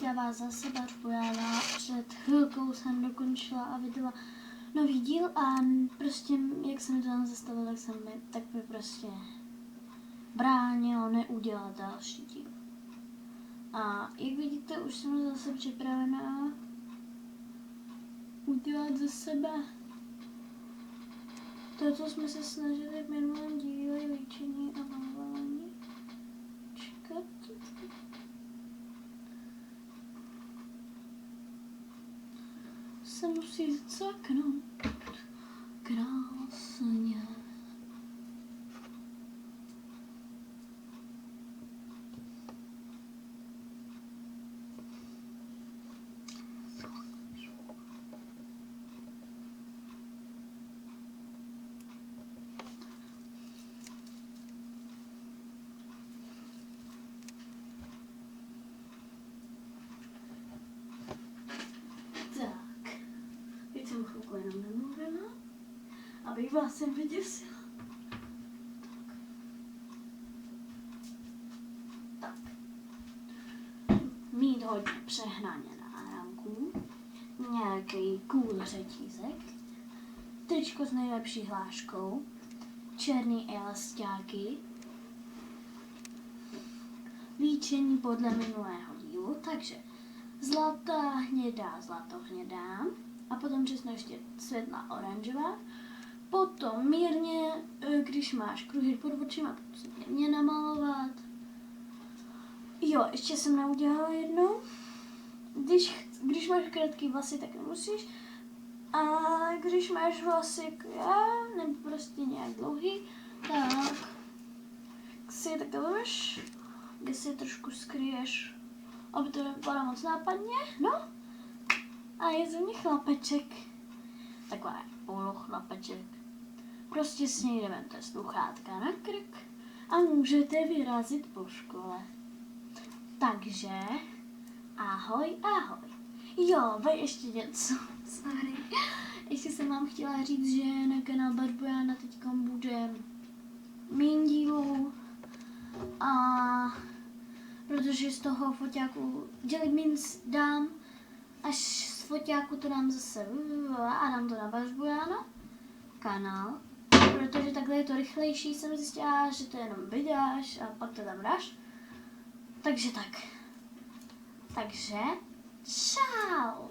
Vítám vás zase, Barbojana. Před chvilkou jsem dokončila a viděla nový díl a prostě, jak jsem to tam zastavila, tak by prostě bránilo neudělat další díl. A jak vidíte, už jsem zase připravená udělat za sebe to, co jsme se snažili v minulém díle, líčení a malování. Čekat. Se musí zacaknout krásně. Tak, teď jsem chvilku jenom nemluvila, abych vás sem vyděsila. Tak. Mít hodně přehnaně náramků, nějaký cool řetízek, tričko s nejlepší hláškou, černý elastáky, líčení podle minulého dílu, takže zlatá, hnědá, zlatohnědá a potom přesně ještě světlá oranžová. Potom mírně, když máš kruhy pod očima, potom mírně namalovat. Jo, ještě jsem neudělala jednou. Když máš krátký vlasy, tak nemusíš. A když máš vlasy jako já, nebo prostě nějak dlouhý, tak si je takhle vemeš, kde si je trošku skryješ, aby to nevypadalo moc nápadně, no. A je ze mě chlapeček. Taková polochlapeček. Prostě s něj jdete sluchátka na krk a můžete vyrazit po škole. Takže, ahoj, ahoj. Jo, ještě něco, sorry. Ještě jsem vám chtěla říct, že na kanál Barbojana teďkom bude míň dílů a protože z toho foťáku dělit minc dám, až z foťáku to dám zase a dám to na Barbojana kanál, protože takhle je to rychlejší, jsem zjistila, že to jenom vydáš a pak to tam dáš. Takže tak. Takže čau.